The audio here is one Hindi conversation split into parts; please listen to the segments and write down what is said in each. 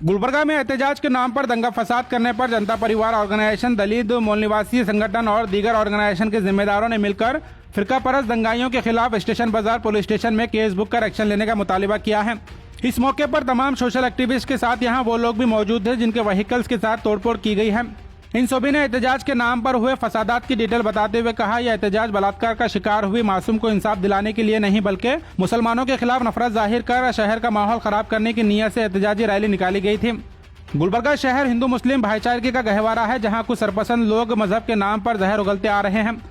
गुलबर्गा में एहतजाज के नाम पर दंगा फसाद करने पर जनता परिवार ऑर्गेनाइजेशन, दलित मूल निवासी संगठन और दीगर ऑर्गेनाइजेशन के जिम्मेदारों ने मिलकर फिरका परस्त दंगाइयों के खिलाफ स्टेशन बाजार पुलिस स्टेशन में केस बुक कर एक्शन लेने का मुतालिबा किया है। इस मौके पर तमाम सोशल एक्टिविस्ट के साथ यहां वो लोग भी मौजूद थे जिनके व्हीकल्स के साथ तोड़फोड़ की गई है। इन सभी ने एहतजाज के नाम पर हुए फसादात की डिटेल बताते हुए कहा, यह एहतजाज बलात्कार का शिकार हुई मासूम को इंसाफ दिलाने के लिए नहीं बल्कि मुसलमानों के खिलाफ नफरत जाहिर कर शहर का माहौल खराब करने की नीयत से एहतजाजी रैली निकाली गई थी। गुलबर्गा शहर हिंदू मुस्लिम भाईचारे का गहवारा है, जहां कुछ सरपसंद लोग मजहब के नाम पर जहर उगलते आ रहे हैं।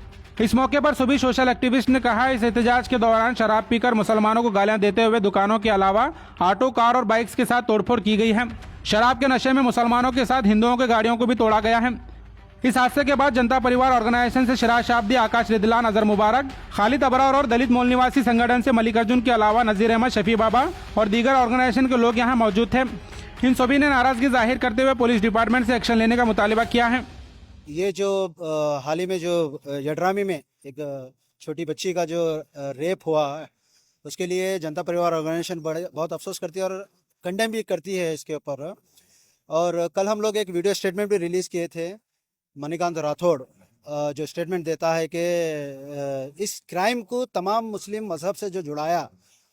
इस मौके पर सभी सोशल एक्टिविस्ट ने कहा, इस एहतजाज के दौरान शराब पीकर मुसलमानों को गालियां देते हुए दुकानों के अलावा ऑटो, कार और बाइक्स के साथ तोड़फोड़ की गई है। शराब के नशे में मुसलमानों के साथ हिंदुओं की गाड़ियों को भी तोड़ा गया है। इस हादसे के बाद जनता परिवार ऑर्गेनाइजेशन से शिराज शाब्दी, आकाश रिदलान, अजहर मुबारक, खालिद अबरार और दलित मूल निवासी संगठन से मल्लिकार्जुन के अलावा नजीर अहमद, शफी बाबा और दीगर ऑर्गेनाइजेशन के लोग यहां मौजूद थे। इन सभी ने नाराजगी जाहिर करते हुए पुलिस डिपार्टमेंट से एक्शन लेने का मुतालिबा किया है। ये जो हाल ही में जो यड्रामी में एक छोटी बच्ची का जो रेप हुआ है, उसके लिए जनता परिवार ऑर्गेनाइजेशन बहुत अफसोस करती है और कंडेम भी करती है इसके ऊपर। और कल हम लोग एक वीडियो स्टेटमेंट भी रिलीज़ किए थे। मणिकांत राठौड़ जो स्टेटमेंट देता है कि इस क्राइम को तमाम मुस्लिम मजहब से जो जुड़ाया,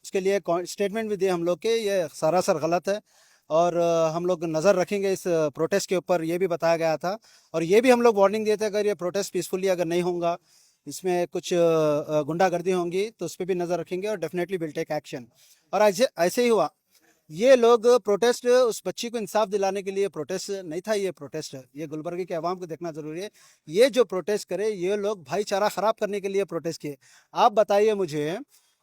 उसके लिए स्टेटमेंट भी दिए हम लोग के ये सरासर गलत है और हम लोग नज़र रखेंगे इस प्रोटेस्ट के ऊपर, ये भी बताया गया था। और ये भी हम लोग वार्निंग देते अगर ये प्रोटेस्ट पीसफुली अगर नहीं होगा, इसमें कुछ गुंडागर्दी होंगी तो उस पर भी नज़र रखेंगे और डेफिनेटली विल टेक एक्शन। और ऐसे ही हुआ, ये लोग प्रोटेस्ट उस बच्ची को इंसाफ दिलाने के लिए प्रोटेस्ट नहीं था, ये प्रोटेस्ट ये गुलबर्गा के अवाम को देखना ज़रूरी है। ये जो प्रोटेस्ट करे ये लोग भाईचारा ख़राब करने के लिए प्रोटेस्ट किए। आप बताइए मुझे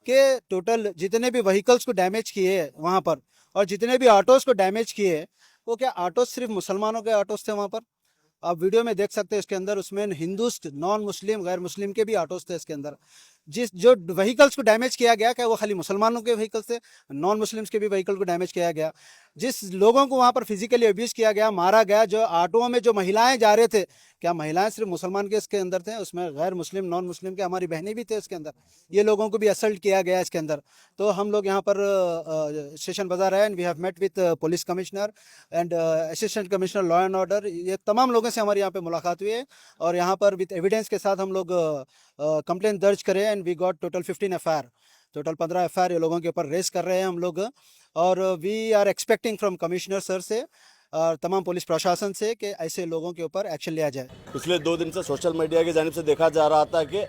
कि टोटल जितने भी व्हीकल्स को डैमेज किए वहाँ पर और जितने भी ऑटोज़ को डैमेज किए, वो क्या ऑटोज़ सिर्फ मुसलमानों के ऑटोज़ थे वहाँ पर? आप वीडियो में देख सकते हैं इसके अंदर, उसमें हिंदूज, नॉन मुस्लिम, गैर मुस्लिम के भी ऑटोज़ थे इसके अंदर। जिस जो व्हीकल्स को डैमेज किया गया, क्या वो खाली मुसलमानों के व्हीकल्स थे? नॉन मुस्लिम्स के भी व्हीकल को डैमेज किया गया। जिस लोगों को वहाँ पर फिजिकली अब्यूज़ किया गया, मारा गया, जो ऑटोओं में जो महिलाएं जा रहे थे, क्या महिलाएं सिर्फ मुसलमान के इसके अंदर थे? उसमें गैर मुस्लिम, नॉन मुस्लिम के हमारी बहनें भी थे इसके अंदर। ये लोगों को भी असल्ट किया गया इसके अंदर। तो हम लोग यहाँ पर स्टेशन बाजार है and we have met with police commissioner and assistant commissioner law and order. ये तमाम लोगों से हमारी यहाँ पे मुलाकात हुई है और यहाँ पर विथ एविडेंस के साथ हम लोग कंप्लेंट दर्ज करें and we got total 15 FIR, total 15 FIR ये लोगों के ऊपर रेस कर रहे हैं हम लोग। और we are expecting from commissioner sir से और तमाम पुलिस प्रशासन से कि ऐसे लोगों के ऊपर एक्शन लिया जाए। पिछले 2 दिन से सोशल मीडिया की जानिब से देखा जा रहा था कि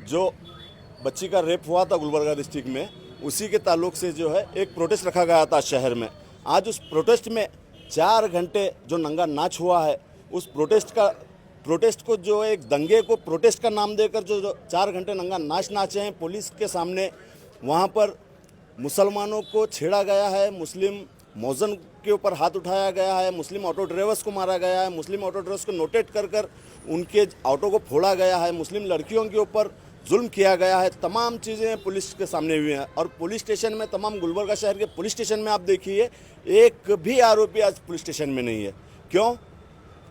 जो बच्ची का रेप हुआ था गुलबर्गा डिस्ट्रिक्ट में, उसी के ताल्लुक से जो है एक प्रोटेस्ट रखा गया था शहर में। आज उस प्रोटेस्ट में 4 घंटे जो नंगा नाच हुआ है, उस प्रोटेस्ट को जो एक दंगे को प्रोटेस्ट का नाम देकर जो 4 घंटे नंगा नाच नाचे हैं पुलिस के सामने, वहाँ पर मुसलमानों को छेड़ा गया है, मुस्लिम मौजन के ऊपर हाथ उठाया गया है, मुस्लिम ऑटो ड्राइवर्स को मारा गया है, मुस्लिम ऑटो ड्राइवर्स को नोटेट कर उनके ऑटो को फोड़ा गया है, मुस्लिम लड़कियों के ऊपर जुल्म किया गया है। तमाम चीज़ें पुलिस के सामने हुई हैं और पुलिस स्टेशन में, तमाम गुलबर्गा शहर के पुलिस स्टेशन में आप देखिए एक भी आरोपी आज पुलिस स्टेशन में नहीं है। क्यों?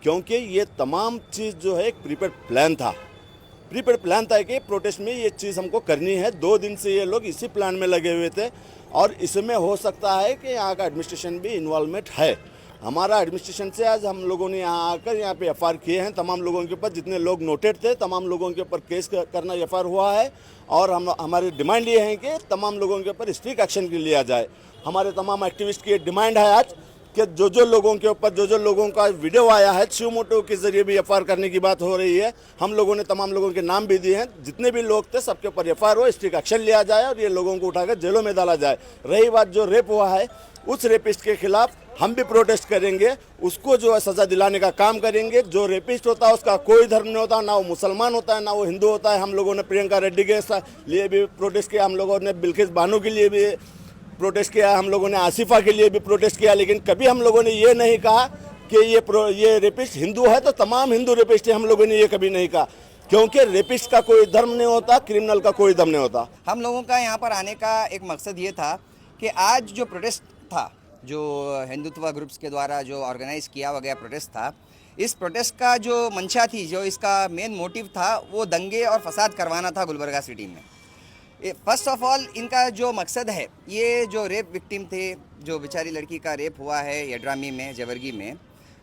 क्योंकि ये तमाम चीज़ जो है एक प्रीपेड प्लान था कि प्रोटेस्ट में ये चीज़ हमको करनी है। 2 दिन से ये लोग इसी प्लान में लगे हुए थे और इसमें हो सकता है कि यहाँ का एडमिनिस्ट्रेशन भी इन्वॉल्वमेंट है। हमारा एडमिनिस्ट्रेशन से आज हम लोगों ने यहाँ आकर यहाँ पे एफआईआर किए हैं तमाम लोगों के ऊपर, जितने लोग नोटेड थे तमाम लोगों के ऊपर केस करना एफआईआर हुआ है और हमारी डिमांड ये है कि तमाम लोगों के ऊपर स्ट्रिक्ट एक्शन लिया जाए। हमारे तमाम एक्टिविस्ट की डिमांड है आज कि जो लोगों के ऊपर जो लोगों का वीडियो आया है, सुमोटो के जरिए भी एफआईआर करने की बात हो रही है। हम लोगों ने तमाम लोगों के नाम भी दिए हैं, जितने भी लोग थे सबके ऊपर एफआईआर हो, स्ट्रिक्ट एक्शन लिया जाए और ये लोगों को उठाकर जेलों में डाला जाए। रही बात जो रेप हुआ है, उस रेपिस्ट के खिलाफ हम भी प्रोटेस्ट करेंगे, उसको जो है सज़ा दिलाने का काम करेंगे। जो रेपिस्ट होता है उसका कोई धर्म नहीं होता, ना वो मुसलमान होता है ना वो हिंदू होता है। हम लोगों ने प्रियंका रेड्डी के लिए भी प्रोटेस्ट किया, हम लोगों ने बिल्किस बानो के लिए भी प्रोटेस्ट किया, हम लोगों ने आसिफा के लिए भी प्रोटेस्ट किया, लेकिन कभी हम लोगों ने ये नहीं कहा कि ये रेपिस्ट हिंदू है तो तमाम हिंदू रेपिस्ट है। हम लोगों ने ये कभी नहीं कहा, क्योंकि रेपिस्ट का कोई धर्म नहीं होता, क्रिमिनल का कोई धर्म नहीं होता। हम लोगों का यहाँ पर आने का एक मकसद ये था कि आज जो प्रोटेस्ट था, जो हिंदुत्व ग्रुप्स के द्वारा जो ऑर्गेनाइज किया गया प्रोटेस्ट था, इस प्रोटेस्ट का जो मंशा थी, जो इसका मेन मोटिव था, वो दंगे और फसाद करवाना था गुलबर्गा सिटी में। फर्स्ट ऑफ ऑल इनका जो मकसद है, ये जो रेप विक्टिम थे, जो बेचारी लड़की का रेप हुआ है यड्रामी में, जवर्गी में,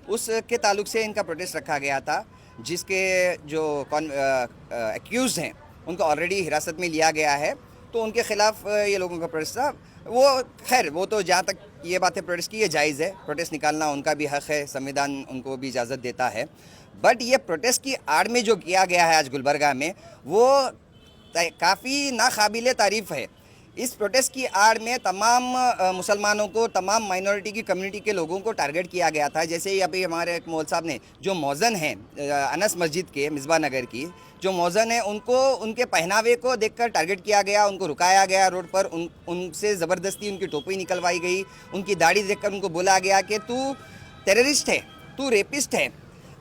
उसके ताल्लुक से इनका प्रोटेस्ट रखा गया था, जिसके जो एक्यूज़ हैं उनको ऑलरेडी हिरासत में लिया गया है। तो उनके ख़िलाफ़ ये लोगों का प्रोटेस्ट था। वो खैर, वो तो जहाँ तक ये बातें प्रोटेस्ट की, ये जायज़ है, प्रोटेस्ट निकालना उनका भी हक़ है, संविधान उनको भी इजाज़त देता है। बट ये प्रोटेस्ट की आड़ में जो किया गया है आज गुलबर्गा में, वो काफ़ी नाकाबिले तारीफ़ है। इस प्रोटेस्ट की आड़ में तमाम मुसलमानों को, तमाम माइनॉरिटी की कम्युनिटी के लोगों को टारगेट किया गया था। जैसे ही अभी हमारे एक मौल साहब ने, जो मौज़न हैं अनस मस्जिद के मिसबा नगर की जो मौज़न है, उनको उनके पहनावे को देखकर टारगेट किया गया, उनको रुकाया गया रोड पर, उनसे ज़बरदस्ती उनकी टोपी निकलवाई गई, उनकी दाढ़ी देखकर उनको बोला गया कि तू टेररिस्ट है, तू रेपिस्ट है।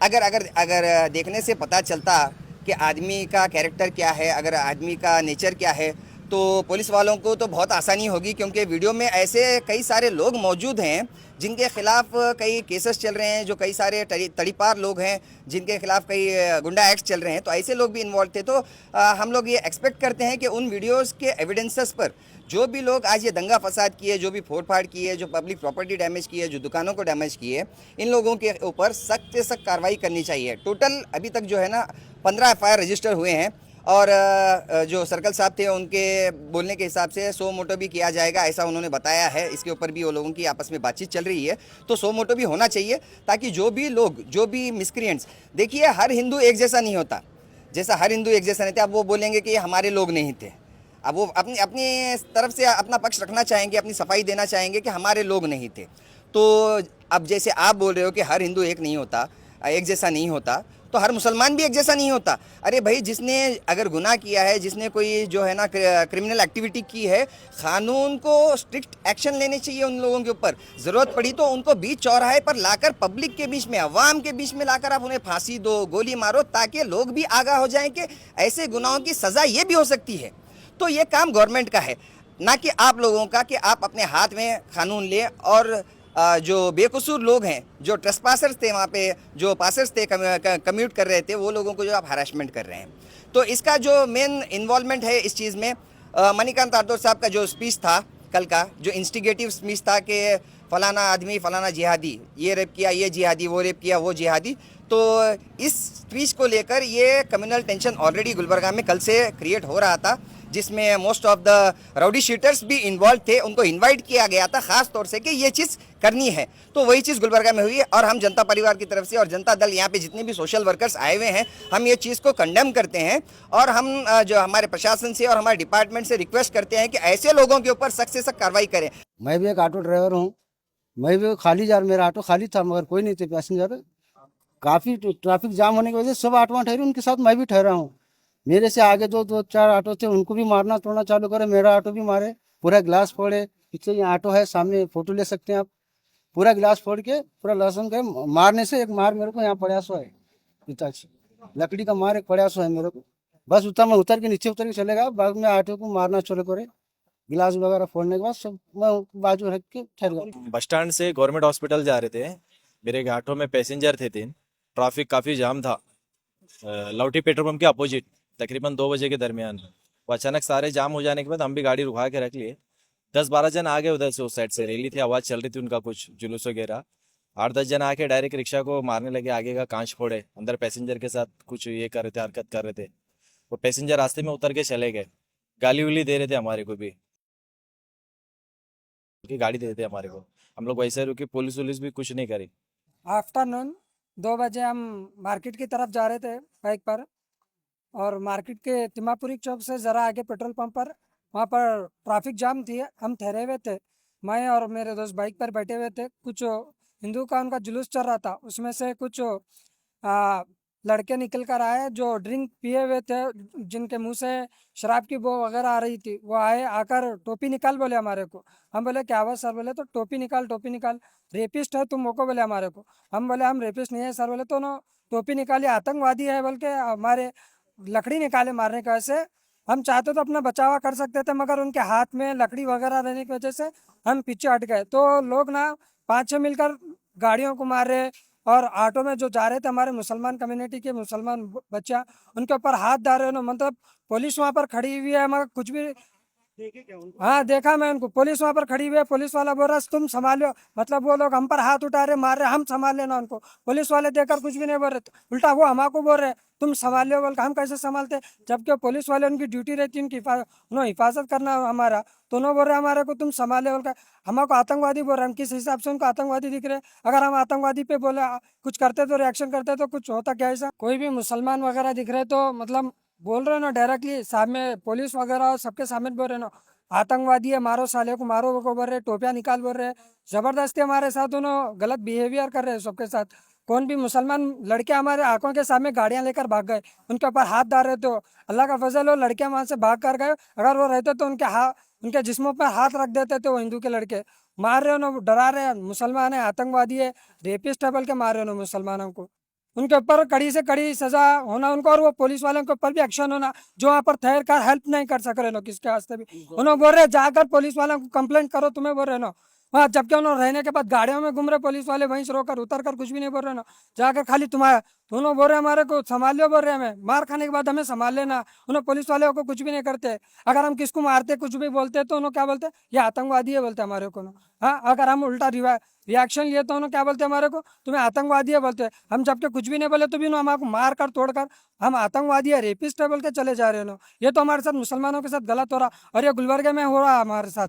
अगर अगर अगर देखने से पता चलता कि आदमी का कैरेक्टर क्या है, अगर आदमी का नेचर क्या है, तो पुलिस वालों को तो बहुत आसानी होगी, क्योंकि वीडियो में ऐसे कई सारे लोग मौजूद हैं जिनके खिलाफ कई केसेस चल रहे हैं, जो कई सारे तड़ीपार लोग हैं जिनके खिलाफ कई गुंडा एक्ट्स चल रहे हैं। तो ऐसे लोग भी इन्वॉल्व थे। तो हम लोग ये एक्सपेक्ट करते हैं कि उन वीडियोस के एविडेंसेस पर जो भी लोग आज ये दंगा फसाद किए, जो भी फोड़ फाड़ किए, जो पब्लिक प्रॉपर्टी डैमेज किए, जो दुकानों को डैमेज किए, इन लोगों के ऊपर सख्त से सख्त कार्रवाई करनी चाहिए। टोटल अभी तक जो है ना 15 FIR रजिस्टर हुए हैं, और जो सर्कल साहब थे उनके बोलने के हिसाब से 100 मोटो भी किया जाएगा, ऐसा उन्होंने बताया है। इसके ऊपर भी वो लोगों की आपस में बातचीत चल रही है। तो 100 मोटो भी होना चाहिए, ताकि जो भी लोग, जो भी मिसक्रिएंट्स, देखिए हर हिंदू एक जैसा नहीं होता। जैसा हर हिंदू एक जैसा नहीं थे, अब वो बोलेंगे कि हमारे लोग नहीं थे, अब वो अपनी अपनी तरफ से अपना पक्ष रखना चाहेंगे, अपनी सफाई देना चाहेंगे कि हमारे लोग नहीं थे। तो अब जैसे आप बोल रहे हो कि हर हिंदू एक नहीं होता, एक जैसा नहीं होता, तो हर मुसलमान भी एक जैसा नहीं होता। अरे भाई, जिसने अगर गुनाह किया है, जिसने कोई जो है ना क्रिमिनल एक्टिविटी की है, कानून को स्ट्रिक्ट एक्शन लेने चाहिए उन लोगों के ऊपर। ज़रूरत पड़ी तो उनको बीच चौराहे पर लाकर, पब्लिक के बीच में, अवाम के बीच में लाकर आप उन्हें फांसी दो, गोली मारो, ताकि लोग भी आगाह हो जाएं कि ऐसे गुनाहों की सज़ा ये भी हो सकती है। तो ये काम गवर्नमेंट का है, ना कि आप लोगों का, कि आप अपने हाथ में कानून लें और जो बेकसूर लोग हैं, जो ट्रेसपासर्स थे वहाँ पे, जो पासर्स थे, कम्यूट कर रहे थे, वो लोगों को जो आप हरासमेंट कर रहे हैं। तो इसका जो मेन इन्वॉल्वमेंट है इस चीज़ में, मणिकांत राठौर साहब का जो स्पीच था कल का, जो इंस्टिगेटिव स्पीच था कि फलाना आदमी, फलाना जिहादी, ये रेप किया, ये जिहादी, वो रेप किया, वो जिहादी, तो इस स्पीच को लेकर ये कम्युनल टेंशन ऑलरेडी गुलबर्गा में कल से क्रिएट हो रहा था, जिसमें most of the rowdy sheeters भी इन्वॉल्व थे। उनको इनवाइट किया गया था ख़ास तौर से कि ये चीज़ करनी है। तो वही चीज़ गुलबर्गा में हुई है, और हम जनता परिवार की तरफ से और जनता दल, यहाँ पे जितने भी सोशल वर्कर्स आए हुए हैं, हम ये चीज़ को कंडेम करते हैं, और हम जो हमारे प्रशासन से और हमारे डिपार्टमेंट से रिक्वेस्ट करते हैं कि ऐसे लोगों के ऊपर सख्त से सख्त कार्रवाई करें। मैं भी एक ऑटो ड्राइवर हूँ, मैं भी खाली जा रहा, मेरा ऑटो खाली था मगर कोई नहीं थे पैसेंजर। काफ़ी ट्रैफिक जाम होने की वजह से सब ऑटो ठहरे, उनके साथ मैं भी ठहरा हूँ। मेरे से आगे दो चार ऑटो थे, उनको भी मारना तोड़ना चालू करे, मेरा ऑटो भी मारे, पूरा ग्लास फोड़े। पीछे ये ऑटो है, सामने फोटो ले सकते हैं आप, पूरा ग्लास फोड़ के पूरा लहसुन के मारने से एक मार मेरे को यहाँ पड़ा सो है, पिताजी लकड़ी का मार एक पड़ा सो है मेरे को। बस मैं उतर के नीचे उतर के चलेगा, बाद में ऑटो को मारना शुरू करे, गिलास वगैरह फोड़ने के बाद सब मैं बाजू रख के ठहर गया। बस स्टैंड से गवर्नमेंट हॉस्पिटल जा रहे थे, मेरे ऑटो में पैसेंजर थे 3। ट्रैफिक काफ़ी जाम था लौटी पेट्रोल पंप के अपोजिट, तकरीबन 2 बजे के दरमियान। वो अचानक सारे जाम हो जाने के बाद हम भी गाड़ी रुका के रख लिए। 10-12 जन आ गए उधर से, उस साइड से रैली थी, आवाज़ चल रही थी उनका, कुछ जुलूस वगैरह। 8-10 जन आके डायरेक्ट रिक्शा को मारने लगे, आगे का कांच फोड़े, अंदर पैसेंजर के साथ कुछ ये कर रहे थे, हरकत कर रहे थे। वो पैसेंजर रास्ते में उतर के चले गए, गाली उली दे रहे थे हमारे को भी, गाड़ी दे रहे थे हमारे को। हम लोग वैसे रुके, पुलिस वुलिस भी कुछ नहीं करी। आफ्टरनून 2 बजे हम मार्केट की तरफ जा रहे थे बाइक पर, और मार्केट के तिमापुरी चौक से ज़रा आगे पेट्रोल पंप पर, वहाँ पर ट्रैफिक जाम थी, हम ठहरे हुए थे, मैं और मेरे दोस्त बाइक पर बैठे हुए थे। कुछ हिंदू का उनका जुलूस चल रहा था, उसमें से कुछ लड़के निकल कर आए जो ड्रिंक पिए हुए थे, जिनके मुंह से शराब की बो वगैरह आ रही थी। वो आए, आकर टोपी निकाल बोले हमारे को। हम बोले क्या हुआ सर? बोले तो टोपी निकाल, टोपी निकाल, रेपिस्ट है तुम को बोले हमारे को। हम बोले हम रेपिस्ट नहीं है सर। बोले तो नो टोपी निकाली, आतंकवादी है बोल के हमारे लकड़ी निकाले मारने का। ऐसे हम चाहते तो अपना बचावा कर सकते थे, मगर उनके हाथ में लकड़ी वगैरह रहने की वजह से हम पीछे हट गए। तो लोग ना 5-6 मिलकर गाड़ियों को मारे, और ऑटो में जो जा रहे थे हमारे मुसलमान कम्युनिटी के मुसलमान बच्चा, उनके ऊपर हाथ डाल रहे हैं। मतलब पुलिस वहाँ पर खड़ी हुई है, मगर कुछ भी हाँ देखा मैं उनको, पुलिस वहाँ पर खड़ी हुई है, पुलिस वाला बोल रहा है तुम संभालो, मतलब वो लोग हम पर हाथ उठा रहे मार रहे, हम संभाल लेना उनको। पुलिस वाले देखकर कुछ भी नहीं बोल रहे, उल्टा वो हमको बोल रहे तुम संभाल लो, बोल हम कैसे संभालते, जबकि पुलिस वाले उनकी ड्यूटी रहती है, उनकी हिफाजत करना हमारा, तो उन्होंने बोल रहे हमारे को तुम संभाले, बोल हमको आतंकवादी बोल रहे हैं। हम किस हिसाब से उनको आतंकवादी दिख रहे? अगर हम आतंकवादी पे बोले कुछ करते तो रिएक्शन करते तो कुछ होता क्या ऐसा? कोई भी मुसलमान वगैरह दिख रहे तो मतलब बोल रहे ना डायरेक्टली सामने, पुलिस वगैरह सबके सामने बोल रहे ना आतंकवादी है, मारो साले को, मारो वो को बोल रहे, टोपियां निकाल बोल रहे, जबरदस्ती हमारे साथ उन्होंने गलत बिहेवियर कर रहे हैं सबके साथ। कौन भी मुसलमान लड़के हमारे आंखों के सामने गाड़ियां लेकर भाग गए, उनके ऊपर हाथ डाल रहे, तो अल्लाह का फजल हो लड़कियां वहां से भाग कर गए। अगर वो रहते तो उनके जिस्मों पर हाथ रख देते थे। वो हिंदू के लड़के मार रहे हो, डरा रहे हैं, मुसलमान है, आतंकवादी है, रेपिस्ट है बोल के मार रहे हो मुसलमानों को। उनके ऊपर कड़ी से कड़ी सजा होना उनको, और वो पुलिस वालों के ऊपर भी एक्शन होना जो वहाँ पर ठहर कर हेल्प नहीं कर सक रहे नो किसके वास्ते भी। उन्होंने बोल रहे जाकर पुलिस वालों को कंप्लेंट करो, तुम्हें बोल रहे नो वहाँ, जबकि उन्होंने रहने के बाद गाड़ियों में घूम रहे पुलिस वाले, वहीं से रोकर उतर कर कुछ भी नहीं बोल रहे ना, जाकर खाली तुम्हारा दोनों बोल रहे हमारे को संभाल लो, बोल रहे हमें मार खाने के बाद हमें संभाल लेना। उन्हें पुलिस वाले को कुछ भी नहीं करते। अगर हम किसको मारते कुछ भी बोलते तो उन्होंने क्या बोलते, ये आतंकवादी है बोलते हमारे को। हाँ, अगर हम उल्टा रिएक्शन लिए तो उन्होंने क्या बोलते हमारे को, तुम्हें आतंकवादी है बोलते। हम जबकि कुछ भी नहीं बोले तो भी उन्होंने हमको मार कर तोड़ कर हम आतंकवादी है, रेपिस्ट है बोल के चले जा रहे हो। ये तो हमारे साथ मुसलमानों के साथ गलत हो रहा, और ये गुलबर्गे में हो रहा हमारे साथ।